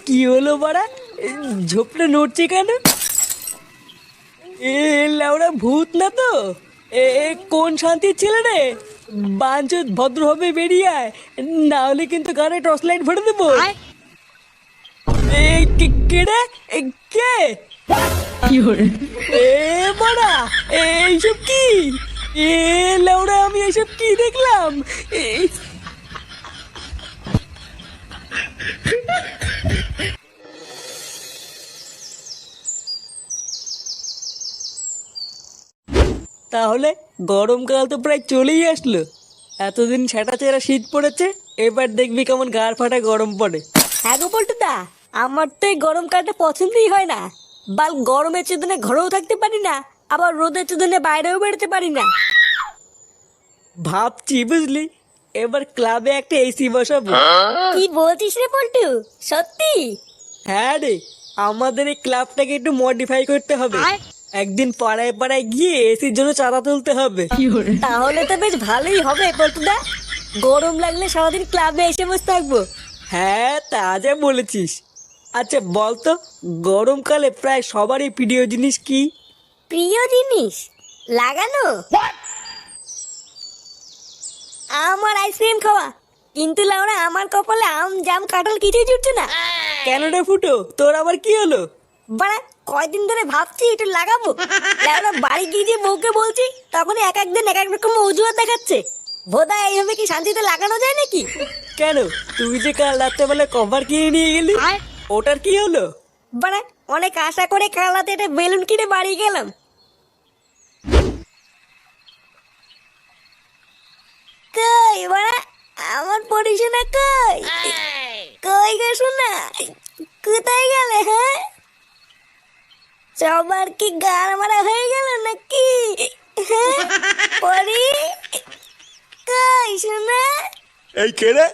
কি হলো বাড়া? ঝোপটা নড়ছে কেন? এ লেওড়া ভূত না তো? কোন শান্তির ছেলে রে? বাঞ্চোদ ভদ্রভাবে বেরিয়ে আয়, না হলে কিন্তু গানে টর্চ লাইট ভরে দেবো। কে রে? কে? এ বাড়া, এইসব কি? এ লেওড়া, আমি এইসব কি দেখলাম? তাহলে গরমকাল তো প্রায় চলেই আসলো। এতদিন ছেঁড়া শীত পড়েছে, এবার দেখবি কেমন গাড় ফাটা গরম পড়ে। হ্যাঁ গো পল্টুদা, আমার তো এই গরমকালটা পছন্দই হয় না। বাল গরমের চোদনে ঘরেও থাকতে পারি না, আবার রোদের চোদনে বাইরেও বেরোতে পারি না। ভাবছি বুঝলি, এবার ক্লাবে একটা এসি বসাবো। কি বলছিস রে পল্টু, সত্যি? হ্যাঁ রে, আমাদের এই ক্লাবটাকে একটু মডিফাই করতে হবে। একদিন পাড়ায় পাড়ায় গিয়ে এসির জন্য চাঁদা তুলতে হবে। তাহলে তো বেশ ভালোই হবে পল্টুদা। গরম লাগলে সারাদিন ক্লাবে এসে বসে থাকবো। হ্যাঁ, তা যা বলেছিস। আচ্ছা বলতো, গরমকালে প্রায় সবারই প্রিয় জিনিস কি? প্রিয় জিনিস লাগানো? আমার আইসক্রিম খাওয়া। কিন্তু লাউরা, আমার কপালে আম জাম কাঁঠাল কিছুই জুটছে না। কেন রে ফুটো, তোর আবার কি হলো? বাড়া, কয়দিন ধরে ভাবছি একটু লাগাবো। লাউরা, বাড়ি গিয়ে যে বউকে বলছি, তখন এক এক দিন এক এক রকম অজুহাত দেখাচ্ছে। ভোদা, এইভাবে কি শান্তিতে লাগানো যায় নাকি? কেন, তুই যে কাল রাত্রেবেলা কভার কিনে নিয়ে গেলি, ওটার কি হলো? বাড়া, অনেক আশা করে কাল রাতে একটা বেলুন কিনে বাড়ি গেলাম। কই বাড়া, আমার পরিশোনা কই? কই গো শোনা, কোথায় গেলে? হ্যাঁ, সবার কি গাড় মারা হয়ে গেল নাকি? হ্যাঁ পরি, কই শোনা? এই কে রে?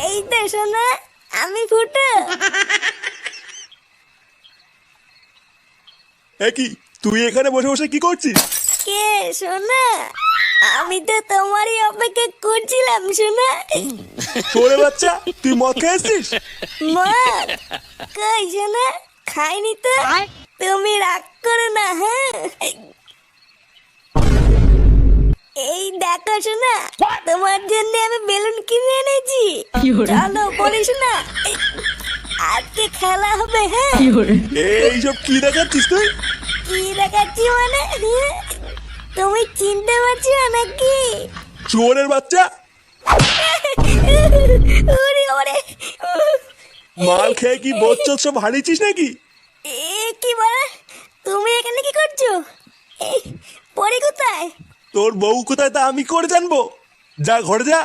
এই তো শোনা, আমি ফুটো। কি তুই এখানে বসে বসে কি করছিস? কে শোনা? আমি তো তোমারই অপেক্ষা করছিলাম শোনা। তোরে বাচ্চা, তুই মদ খেয়েছিস? মদ? কই শোনা, খাইনি তো। তুমি রাগ করো না। হ্যাঁ, এই দেখো শোনা, তোমার জন্য আমি বেলুন কিনে এনেছি। চলো পরে শোনা, আজকে খেলা হবে। হ্যাঁ, এইসব কি দেখাচ্ছিস তুই? কি দেখাচ্ছি মানে? হ্যাঁ? তুমি চিনতে পারছো নাকি? চোরের বাচ্চা, ওরে ওরে, মাল খেয়ে কি বচ্চল সব হারিয়েছিস নাকি? এ কি বলে? তুমি এখানে কি করছো? পরে কোথায়? তোর বউ কোথায় তা আমি করে জানবো? যা ঘরে যা।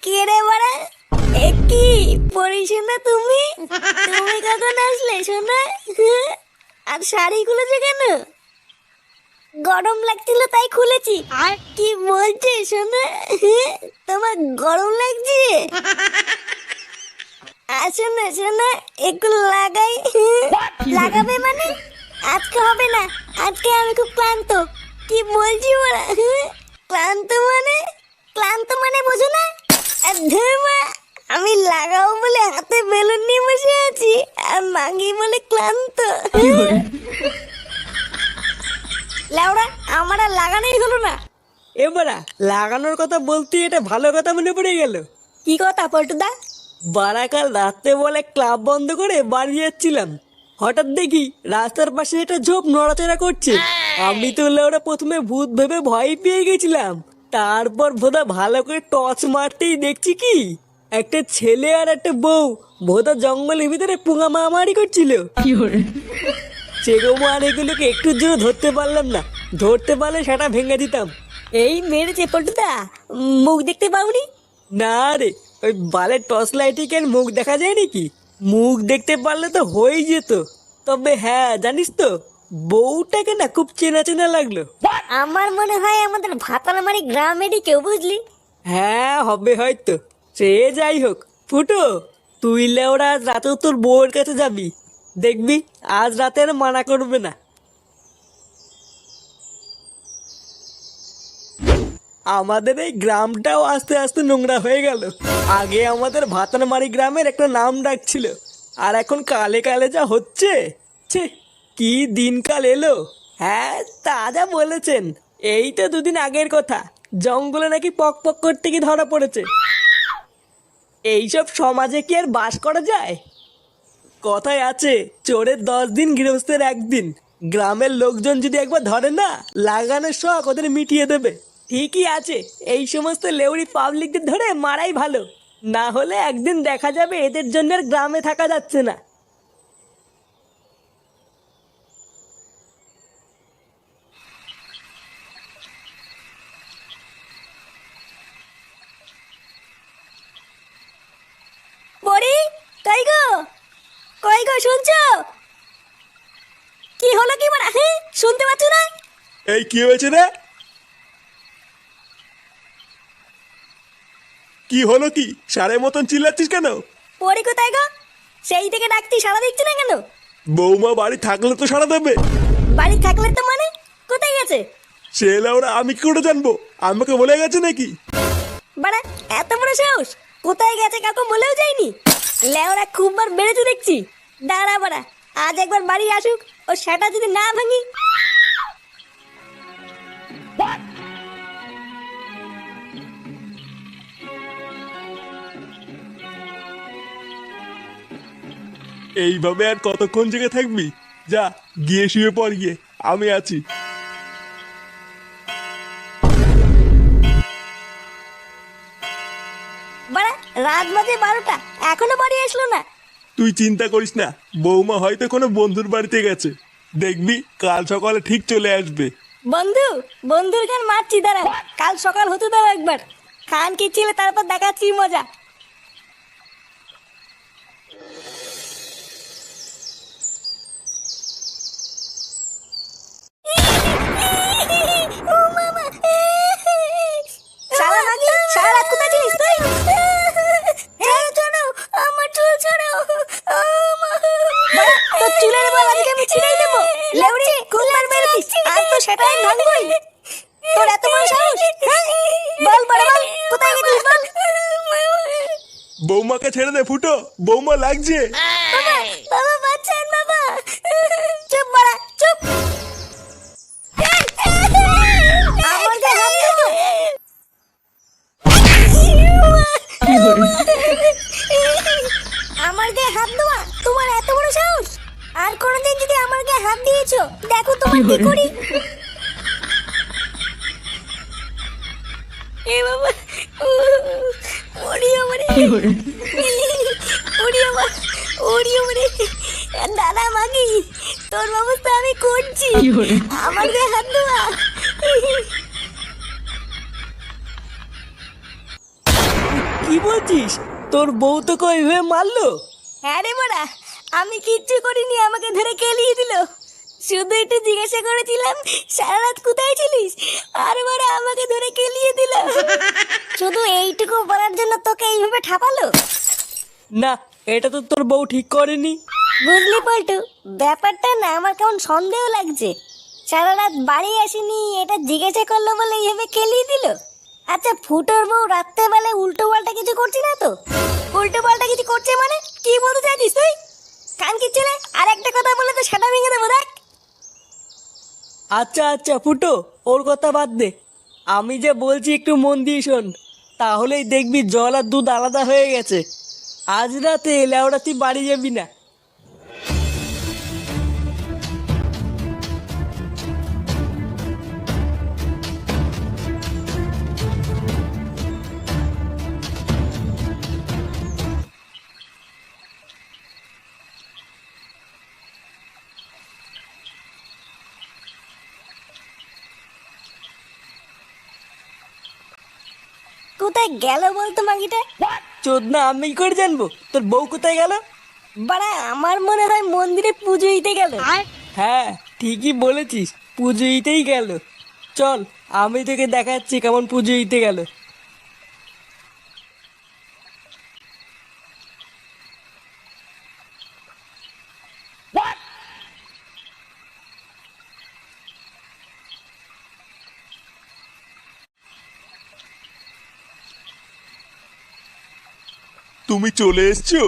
কে রে বাড়া? কি পরিশোনা তুমি? তুমি কখন আসলে শোনা? আর শাড়ি খুলেছো কেন? গরম লাগছিল তাই খুলেছি। কি বলছে শোনা? তোমার গরম লাগছে? আসো না শোনা, একটু লাগাই। লাগাবে মানে? আজকে হবে না, আজকে আমি খুব ক্লান্ত। কি বলছি ওরা? ক্লান্ত মানে? ক্লান্ত মানে বোঝো না? ধর্মা, আমি লাগাবো বলে হাতে বেলুন নিয়ে বসে আছি, আর মাগি বলে ক্লান্ত। লাউড়া, আমার আর লাগানোই হলো না। এবারা লাগানোর কথা বলতে এটা ভালো কথা মনে পড়ে গেল। কি কথা পল্টুদা? বারাকাল রাত্রে বলে ক্লাব বন্ধ করে বাড়ি যাচ্ছিলাম, হঠাৎ দেখি রাস্তার পাশে একটা ঝোপ নড়াচড়া করছে। আমি তো ওরা প্রথমে ভূত ভেবে ভয় পেয়ে গেছিলাম, তারপর ভোদা ভালো করে টর্চ মারতেই দেখছি কি একটা ছেলে আর একটা বউ ভোতা জঙ্গলের ভিতরে পুঙা মারামারি করছিল। সেরকম আর এগুলোকে একটুর জন্য ধরতে পারলাম না, ধরতে পারলে সেটা ভেঙে দিতাম। এই মেরেছে পল্টুদা, মুখ দেখতে পাওনি? না রে, ওই বালের টর্চ লাইটে কি আর মুখ দেখা যায় নাকি? মুখ দেখতে পারলে তো হয়েই যেত। তবে হ্যাঁ, জানিস তো, বউটাকে না খুব চেনা চেনা লাগলো। আমার মনে হয় আমাদের ভাতারমারি গ্রামেরই কেউ, বুঝলি? হ্যাঁ, হবে হয়তো। সে যাই হোক, ফুটো, তুই লেওরা আজ রাতেও তোর বউয়ের কাছে যাবি, দেখবি আজ রাতে আর মানা করবে না। আমাদের এই গ্রামটাও আস্তে আস্তে নোংরা হয়ে গেল। আগে আমাদের ভাতারমারি গ্রামের একটা নাম ডাক ছিল, আর এখন কালে কালে যা হচ্ছে, ছে, কি দিনকাল এলো। হ্যাঁ, তা যা বলেছেন, এই তো দুদিন আগের কথা, জঙ্গলে নাকি পক পক করতে কি ধরা পড়েছে। এইসব সমাজে কি আর বাস করা যায়? কথায় আছে, চোরের 10 দিন গৃহস্থের 1 দিন। গ্রামের লোকজন যদি একবার ধরে না, লাগানোর শখ ওদের মিটিয়ে দেবে। ঠিকই আছে, এই সমস্ত লেউড়ি পাবলিকদের ধরে মারাই ভালো, না হলে একদিন দেখা যাবে এদের জন্য আর গ্রামে থাকা যাচ্ছে না। বড়ি, কই গো, কই গো, শুনছো? কি হলো কি বড়া, হ্যাঁ শুনতে পাচ্ছ না? এই কি হয়েছে রে? কি হলো কি? সারের মতন চিল্লাচ্ছিস কেন? বড়ি কোথায় গো? সেই থেকে ডাকতি সাড়া দিচ্ছে না কেন? বৌমা বাড়ি থাকলে তো সাড়া দেবে। বাড়ি থাকলে তো মানে কোথায় গেছে? সে ওরা আমি কি করে জানবো? আমাকে বলে গেছে নাকি? বাড়া, এত বড় সাহস! কোথায় গেছে কাকু বলেও যায়নি? লেওরা খুব বার বেড়েছে দেখছি। দাঁড়া বাড়া, আজ একবার বাড়ি আসুক, ও সেটা যদি না ভাঙি। এইভাবে আর কতক্ষণ জেগে থাকবি? যা গিয়ে শুয়ে পড় গিয়ে, আমি আছি। বাড়া, রাত বাজে 12টা, এখনো বাড়ি আসলো না। তুই চিন্তা করিস না, বৌমা হয়তো কোনো বন্ধুর বাড়িতে গেছে, দেখবি কাল সকালে ঠিক চলে আসবে। বন্ধু, বন্ধুর গান মারছি, দাঁড়া, কাল সকাল হতে দাও একবার। খান কি ছিলে, তারপর দেখাচ্ছি মজা। শালা নাকি, সারা রাত কোথায় ছিলিস তুই? ছাড়ো, আমার চুল ছাড়ো। তোর চুলের বাল আজকে আমি ছিঁড়েই দেবো। লেউড়ি, কোনবার বেরোতিস? আজ তো সেটাই ভাঙবই। তোর এত বড় সাহস, হ্যাঁ? বল বড় বল, কোথায় গেছিস বল? বৌমাকে ছেড়ে দে ফুটো, বৌমা লাগছে। বাবা, বাবা বাঁচান বাবা। চুপ বড়া, চুপ। আমার গায়ে হাত দিও। আমার গায়ে হাত দেওয়া তোমার এত বড় সাহস? আর কোনোদিন যদি আমার গায়ে হাত দিয়েছো, দেখো তোমার কি করি। এ বাবা, ওড়িও মরে, ওড়িও মা, ওড়িও মরে। দাদা মাগি, তোর ব্যবস্থা আমি করছি। আমার গায়ে হাত দেওয়া। কি বলছিস? তোর বউ তোকে ওইভাবে মারলো? হ্যাঁ রে বড়া, আমি কিচ্ছু করিনি, আমাকে ধরে কেলিয়ে দিল। শুধু একটু জিজ্ঞাসা করেছিলাম সারা রাত কোথায় ছিলিস, আর বড়া আমাকে ধরে কেলিয়ে দিল। শুধু এইটুকু বলার জন্য তোকে এইভাবে ঠাপালো? না, এটা তো তোর বউ ঠিক করেনি। বুঝলি পল্টু, ব্যাপারটা না আমার কেমন সন্দেহ লাগছে। সারা রাত বাড়ি আসেনি, এটা জিজ্ঞাসা করলো বলে এইভাবে কেলিয়ে দিল। আচ্ছা, ফুটোর বউ রাত্রেবেলায় উল্টো পাল্টা কিছু করছি না তো? উল্টো পাল্টা কিছু করছে মানে কি বলতে চাইছিস তুই? কান কি ছেলে, আর একটা কথা বলে তো সেটা ভেঙে দেবো, দেখ। আচ্ছা আচ্ছা ফুটো, ওর কথা বাদ দে, আমি যে বলছি একটু মন দিয়ে শোন, তাহলেই দেখবি জল আর দুধ আলাদা হয়ে গেছে। আজ রাতে লেওড়া তুই বাড়ি যাবি না। কোথায় গেল বলতো মাগিটা? চোদনা আমি কি করে জানবো তোর বউ কোথায় গেল? বাড়া আমার মনে হয় মন্দিরে পুজো দিতে গেল। হ্যাঁ ঠিকই বলেছিস, পুজো দিতেই গেল। চল আমি তোকে দেখাচ্ছি কেমন পুজো দিতে গেল। তুমি চলে এসছো?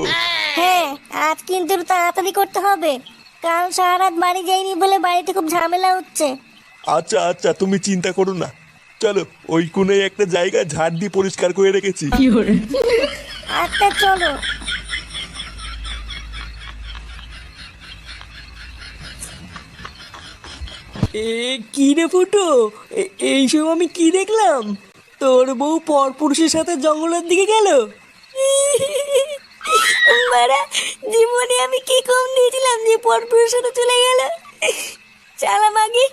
হ্যাঁ আজ কিন্তু একটু তাড়াতাড়ি করতে হবে, কাল সারা রাত বাড়ি যাইনি বলে বাড়িতে খুব ঝামেলা হচ্ছে। আচ্ছা আচ্ছা, তুমি চিন্তা করো না। চলো, ওই কোণে একটা জায়গা ঝাড় দিয়ে পরিষ্কার করে রেখেছি। আচ্ছা চলো। এ কি রে ফুটো, এইসব আমি কি দেখলাম? তোর বউ পরপুরুষের সাথে জঙ্গলের দিকে গেল? মারা জীবনে আমি কি কম দিয়েছিলাম যে পরপুরের সাথে চলে গেল? চালা মাগি,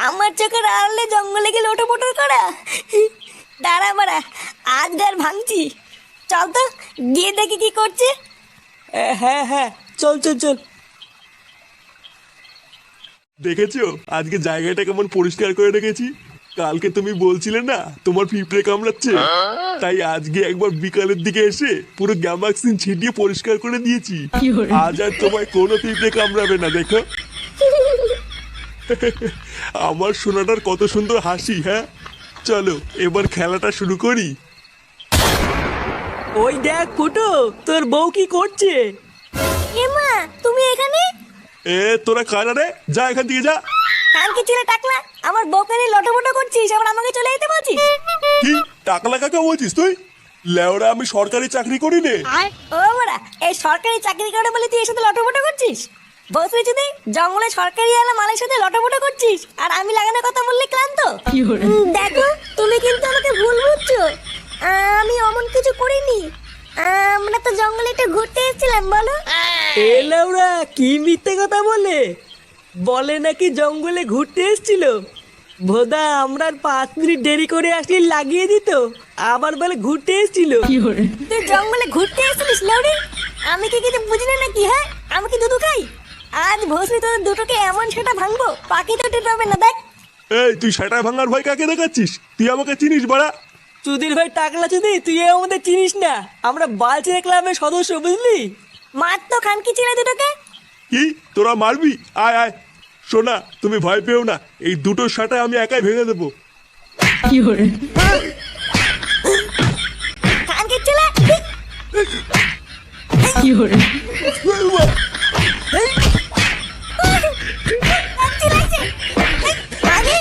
আমার চোখের আড়ালে জঙ্গলে গেলে ওটা মোটর করা। দাঁড়া মারা, আজ আর ভাঙছি। চল তো গিয়ে দেখি কি করছে। হ্যাঁ হ্যাঁ চল চল চল। দেখেছো আজকে জায়গাটা কেমন পরিষ্কার করে রেখেছি? কালকে তুমি বলছিলে না তোমার পিঁপড়ে কামড়াচ্ছে, তাই আজকে একবার বিকালের দিকে এসে পুরো গ্যামাক্সিন ছিটিয়ে পরিষ্কার করে দিয়েছি। আজ আর তোমায় কোনো পিঁপড়ে কামড়াবে না। দেখো আমার সোনাটার কত সুন্দর হাসি। হ্যাঁ চলো এবার খেলাটা শুরু করি। ওই দেখ ফুটো, তোর বউ কি করছে? এমা তুমি এখানে? এ তোরা কারা রে? যা এখান থেকে যা। কালকে ছেলে টাকলা, আমার বউকে নিয়ে লটোমটো করছিস, আবার আমাকে চলে যেতে বলছিস? কি টাকলা কাকা বলছিস তুই? লেওরা আমি সরকারি চাকরি করি নে। ও বড়া, এই সরকারি চাকরি করে বলে তুই এর সাথে লটোমটো করছিস? বসে যদি জঙ্গলে সরকারি আলা মালের সাথে লটোমটো করছিস, আর আমি লাগানোর কথা বললে ক্লান্ত। দেখো তুমি কিন্তু আমাকে ভুল বুঝছো, আমি অমন কিছু করিনি। আমরা তো জঙ্গলে একটু ঘুরতে এসেছিলাম। বলো এ লাউরা কি মিথ্যে কথা বলে? বলে নাকি জঙ্গলে ঘুরতে এসেছিল। ভোদা আমরা 5 মিনিট দেরি করে আসলে লাগিয়ে দিত, আবার বলে ঘুরতে এসেছিল। তুই জঙ্গলে ঘুরতে এসেছিস লৌড়ি? আমি কি কিছু বুঝি না নাকি? হ্যাঁ আমি কি দুধু খাই? আজ ভোসরি তোদের দুটোকে এমন সেটা ভাঙবো পাখি তো টের পাবে না। দেখ এই তুই সেটা ভাঙার ভয় কাকে দেখাচ্ছিস? তুই আমাকে চিনিস বাড়া? চুদির ভাই টাকলা চুদি, তুই আমাদের চিনিস না, আমরা বালচিরা ক্লাবের সদস্য, বুঝলি? মার তো খানকি ছেলে দুটোকে। কি তোরা মারবি? আয় আয়। শোনা তুমি ভয় পেও না, এই দুটো শাটা আমি একাই ভেঙে দেবো। খানকি ছেলে চিল্লাইছে। আগে